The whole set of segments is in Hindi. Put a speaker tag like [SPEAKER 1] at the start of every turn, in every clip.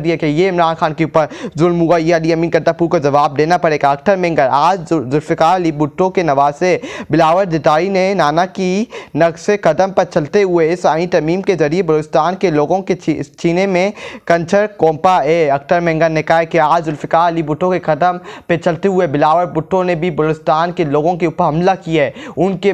[SPEAKER 1] दिया कि ये इमरान खान के ऊपर जुल्म हुआ, ये अली अमीन कत्तापुर को जवाब देना पड़ेगा। अख्तर मेंगर आज जुल्फ़िकार अली भुट्टो के नवासे बिलावल जटाई ने नाना की नक्शे कदम पर चलते हुए इस आईनी तरमीम के जरिए बलूचिस्तान के लोगों के सीने में कंचर कौंपा है। अख्तर मेंगर ने कहा कि आज जुल्फ़िकार अली भुट्टो के कदम पर चलते हुए बिलावल भुट्टो ने भी बलूचिस्तान के लोगों के ऊपर हमला किया है, उनके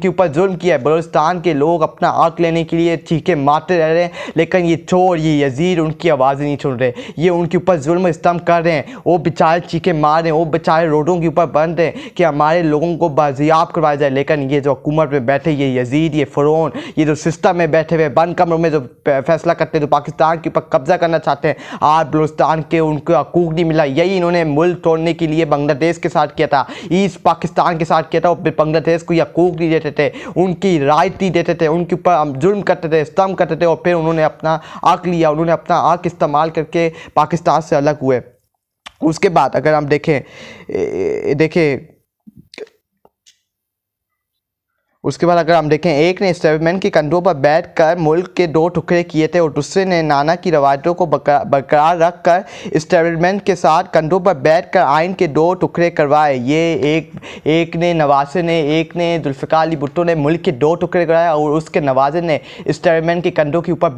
[SPEAKER 1] ऊपर जुल्म किया है। बलूचिस्तान के लोग अपना हक लेने के लिए चीखे मारते रह रहे हैं, लेकिन ये चोर, ये यजीर उनकी आवाज़ें नहीं सुन रहे। ये उनके ऊपर जुल्म स्तम कर रहे हैं, वो बेचारे चीखे मार रहे हैं, वो बेचारे रोडों के ऊपर बन रहे हैं कि हमारे लोगों को बाजियाब करवाया जाए। लेकिन ये जो हुकूमत में बैठे ये यजीर, ये फ़िरौन, ये जो सिस्टम में बैठे हुए बंद कमरों में जो फैसला करते हैं, जो पाकिस्तान के ऊपर कब्जा करना चाहते हैं, आज बलूचिस्तान के उनको हकूक़ नहीं मिला। यही इन्होंने मुल्क तोड़ने के लिए बांग्लादेश के साथ किया था, ईस्ट पाकिस्तान के साथ किया था। बांग्लादेश को हकूक़ नहीं देते थे, उनकी राइट नहीं देते थे, उनके ऊपर जुल्म करते थे, स्तम करते थे, और फिर उन्होंने अपना हक लिया, उन्होंने अपना हक इस्तेमाल करके पाकिस्तान से अलग हुए। उसके बाद अगर हम देखें उसके बाद अगर हम देखें, एक ने एस्टेब्लिशमेंट के कंधों पर बैठकर मुल्क के दो टुकड़े किए थे और दूसरे ने नाना की रवायतों को बरकरार रखकर एस्टेब्लिशमेंट के साथ कंधों पर बैठकर आइन के दो टुकड़े करवाए। ये एक ने नवासे ने, एक ने जुल्फ़िकार अली भुट्टो ने मुल्क के दो टुकड़े कराए, और उसके नवाजे ने एस्टेब्लिशमेंट के कंधों के ऊपर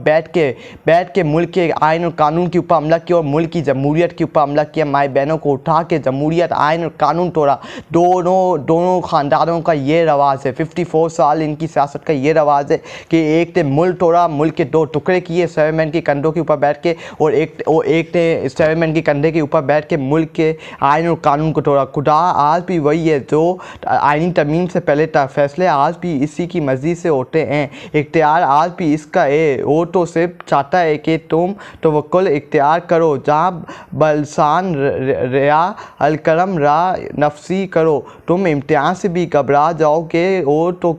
[SPEAKER 1] बैठ के मुल्क के आइन और कानून के ऊपर हमला किया और मुल्क की जमहूरियत के ऊपर हमला किया। माई बहनों को उठा के जमहूरियत, आइन और कानून तोड़ा। दोनों ख़ानदानों का ये रवाज है, 54 साल इनकी सियासत का ये रवाज है कि एक ने मुल्क तोड़ा, मुल्क के दो टुकड़े किए एस्टेब्लिशमेंट के कंधों के ऊपर बैठ के, और एक ने एस्टेब्लिशमेंट के कंधे के ऊपर बैठ के मुल्क के आइन और कानून को तोड़ा। खुदा आज भी वही है जो आइनी तरमीम से पहले था, फैसले आज भी इसी की मर्जी से होते हैं, इख्तियार आज भी इसका है। वो तो सिर्फ चाहता है कि तुम तवक्कुल इख्तियार करो, जहाँ बलसान रिया अलकरम रा नफसी करो। तुम इम्तिहान से भी घबरा जाओगे। तो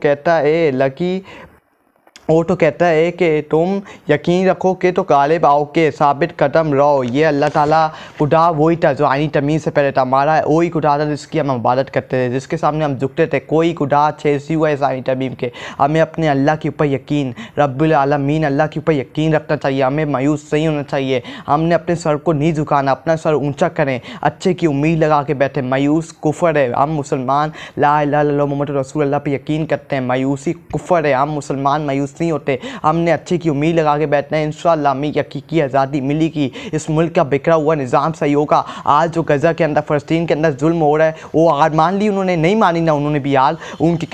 [SPEAKER 1] कहता है कि तुम यकीन रखो कि तो गालिब आओगे, साबित कदम रहो। ये अल्लाह ताला खुदा वही था जो आइनी तरमीम से पहले था, हमारा वही खुदा था जिसकी हम इबादत करते थे, जिसके सामने हम झुकते थे। कोई खुदा छेसी हुआ है इस आइनी तरमीम के। हमें अपने अल्लाह के ऊपर यकीन, रब्बुल आलमीन अल्लाह के ऊपर यकीन रखना चाहिए। हमें मायूस नहीं होना चाहिए, हमने अपने सर को नहीं झुकाना, अपना सर ऊँचा करें, अच्छे की उम्मीद लगा के बैठे। मायूस कुफर है, हम मुसलमान ला इलाहा इल्लल्लाह मुहम्मद रसूलुल्लाह पे यकीन करते हैं। मायूसी कुफर है, हम मुसलमान मायूस नहीं होते, हमने अच्छे की उम्मीद लगा के बैठना है। इंशाअल्लाह हमें हकीकी आज़ादी मिलेगी, इस मुल्क का बिखरा हुआ निज़ाम सही होगा। आज जो गज़ा के अंदर, फ़लस्तीन के अंदर जुल्म हो रहा है, वो आज मान ली उन्होंने, नहीं मानी ना उन्होंने भी। यार उनके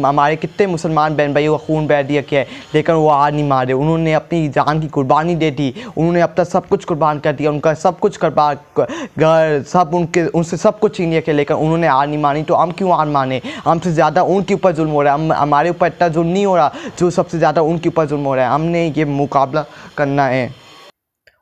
[SPEAKER 1] हमारे कितने मुसलमान बहन भाइयों का खून बह दिया क्या है, लेकिन वो आज नहीं मारे। उन्होंने अपनी जान की कुर्बानी दे दी, उन्होंने अपना सब कुछ कुर्बान कर दिया, उनका सब कुछ कुर्बान, घर सब उनसे सब कुछ छीन लिया, लेकिन उन्होंने आज नहीं मानी। तो हम क्यों आज माने? हमसे ज़्यादा उनके ऊपर जुल्म हो रहा है, हमारे ऊपर इतना जुल्म नहीं हो रहा जो सबसे ज़्यादा उनके ऊपर जुल्म हो रहा है। हमने ये मुकाबला करना है।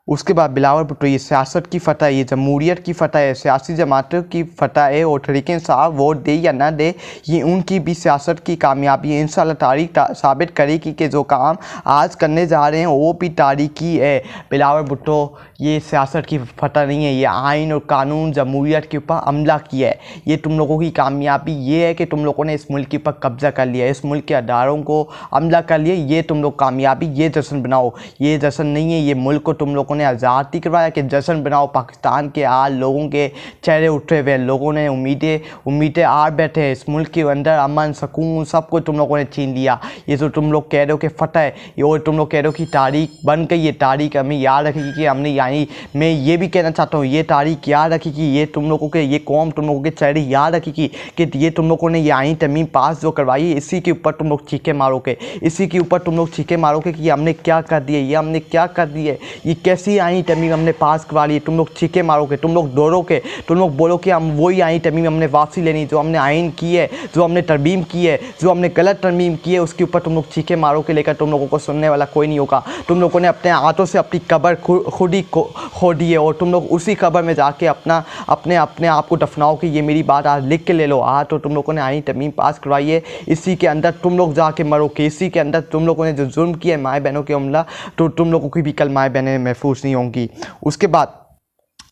[SPEAKER 1] उसके बाद बिलावल भुट्टो, ये सियासत की फतह, ये जमहूरियत की फतह है, सियासी जमातों की फतह है, और तहरीक इंसाफ वोट दे या ना दे, ये उनकी भी सियासत की कामयाबी है। इंशाअल्लाह तारीख साबित करेगी कि जो काम आज करने जा रहे हैं वो भी तारीखी है। बिलावल भुट्टो, ये सियासत की फतह नहीं है, ये आइन और कानून जमहूरियत के ऊपर हमला किया है। ये तुम लोगों की कामयाबी ये है कि तुम लोगों ने इस मुल्क के ऊपर कब्जा कर लिया, इस मुल्क के अदारों को हमला कर लिया। ये तुम लोग कामयाबी, ये जश्न बनाओ। ये जश्न नहीं है, ये मुल्क को तुम लोगों ने आज़ाद नहीं करवाया कि जश्न बनाओ। पाकिस्तान के आज लोगों के चेहरे उठे हुए, लोगों ने उम्मीदें आ बैठे हैं। इस मुल्क के अंदर अमन सुकून सब कुछ तुम लोगों ने छीन लिया। ये जो तुम लोग कह रहे हो कि फतह है, ये और तुम लोग कह रहे हो कि तारीख बन गई, ये तारीख हमें याद रखेगी कि हमने, यानी मैं ये भी कहना चाहता हूँ, ये तारीख याद रखेगी, ये तुम लोगों के, ये कौम तुम लोगों के चेहरे याद रखेगी कि ये तुम लोगों ने ये आईनी तरमीम पास जो करवाई, इसी के ऊपर तुम लोग चीखे मारोगे, इसी के ऊपर तुम लोग चीखे मारोगे कि हमने क्या कर दिया, ये हमने क्या कर दिया, ये कैसी आईनी तरमीम हमने पास करवा ली। तुम लोग चीखे मारोगे, तुम लोग दौड़ोगे, तुम लोग बोलो कि हम वही आईनी तरमीम हमने वापसी लेनी, जो हमने आइन की है, जो हमने तरमीम की है, जो हमने गलत तरमीम की है, उसके ऊपर तुम लोग चीखे मारोगे। लेकर तुम लोगों को सुनने वाला कोई नहीं होगा। तुम लोगों ने अपने हाथों से अपनी कब्र खुद ही खोदी है, और तुम लोग उसी कब्र में जाके अपने आप को दफनाओ कि ये मेरी बात आज लिख के ले लो। आज तो तुम लोगों ने आईनी तरमीम पास करवाई है, इसी के अंदर तुम लोग जाके मरोगे, इसी के अंदर तुम लोगों ने जो जुल्म किया है माए बहनों के हमला, तो तुम लोगों की भी कल माए बहनें महफूज नहीं होंगी। उसके बाद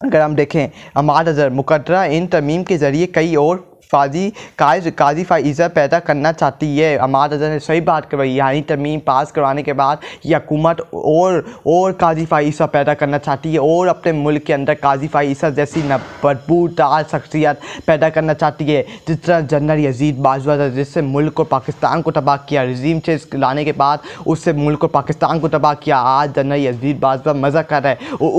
[SPEAKER 1] अगर हम देखें, हमारा नज़र मुकर्ररा इन तरमीम के ज़रिए कई और काजी फ़ाइज़ा पैदा करना चाहती है। अमाद अज़हर ने सही बात करवाई, यानी तरमीम पास करवाने के बाद ये हुकूमत और काजी फ़ाइज़ा पैदा करना चाहती है और अपने मुल्क के अंदर काजी फ़ाइज़ा जैसी बदबूदार शख्सियत पैदा करना चाहती है, जिस तरह जनरल यजीद बाजवा था, जिससे मुल्क और पाकिस्तान को तबाह किया। रिजीम चेंज लाने के बाद उससे मुल्क और पाकिस्तान को तबाह किया। आज जनरल यजीद बाजवा मज़ा कर रहा है और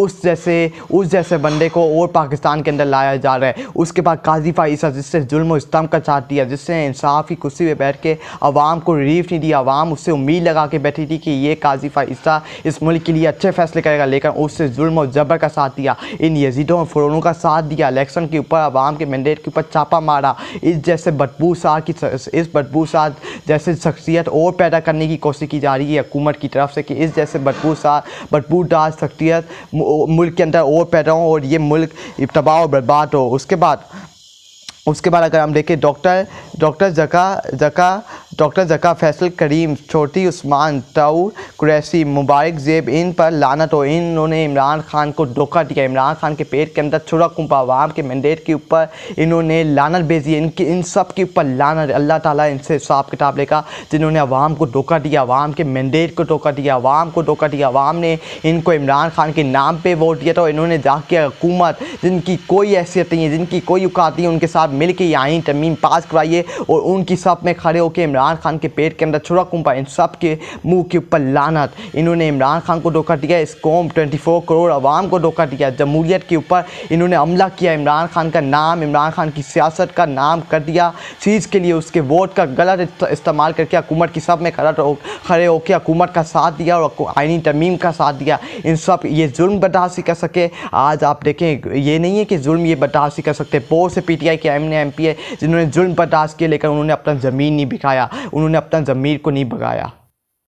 [SPEAKER 1] उस जैसे बंदे को और पाकिस्तान के अंदर लाया जा रहा है। उसके बाद काजी फ़ाइज़ा जिससे जुल्म और सितम का साथ दिया, जिससे इंसाफ की कुर्सी पे बैठ के आवाम को रिलीफ नहीं दिया। आवाम उससे उम्मीद लगा के बैठी थी कि ये काजी फ़ाइज़ा इस मुल्क के लिए अच्छे फैसले करेगा, लेकिन उससे जुल्म और जबर का साथ दिया, इन यजीदों और फ़िरौनों का साथ दिया। इलेक्शन के ऊपर आवाम के मैंडेट के ऊपर छापा मारा। इस बदबूसार जैसे शख्सियत और पैदा करने की कोशिश की जा रही है हुकूमत की तरफ से कि इस जैसे बदबूदार शख्सियत मुल्क के अंदर और पैदा हो और ये मुल्क तबाह और बर्बाद हो। उसके बाद अगर हम देखें डॉक्टर ज़का फैसल करीम, छोटी उस्मान, ताऊ कुरैशी, मुबारक ज़ेब, इन पर लानत हो। इन्होंने इमरान खान को धोखा दिया, इमरान खान के पेट के अंदर छुरा कुंपा, आवाम के मैंडेट के ऊपर इन्होंने लानत भेजी। इन सब के ऊपर लानत, अल्लाह ताला इनसे हिसाब किताब लेगा, जिन्होंने आवाम को धोखा दिया, आवाम के मैंडेट को धोखा दिया, आवाम ने इनको इमरान खान के नाम पर वोट दिया। तो इन्होंने जाके हुकूमत जिनकी कोई हैसियत नहीं है, जिनकी कोई औकात नहीं है, उनके साथ मिल के आईन तरमीम पास करवाइए और उनकी सब में खड़े होकर इमरान खान के पेट के अंदर छुरा कुंपा। इन सब के मुंह के ऊपर लानत। इन्होंने इमरान खान को धोखा दिया, इस कौम 24 करोड़ आवाम को धोखा दिया। जमहूरियत के ऊपर इन्होंने हमला किया, इमरान खान का नाम, इमरान खान की सियासत का नाम कर दिया चीज़ के लिए, उसके वोट का गलत इस्तेमाल करके हुकूमत की सब में खड़े होकर हुकूमत का साथ दिया और आईनी तरमीम का साथ दिया। इन सब ये जुल्म बर्दाश्त कर सके। आज आप देखें, ये नहीं है कि जुल्म ये बर्दाश्त कर सकते। बहुत से PTI के MP है जिन्होंने जुल्म बर्दाश्त किए, लेकिन उन्होंने अपना ज़मीन नहीं बिकाया, उन्होंने अपना ज़मीर को नहीं भगाया।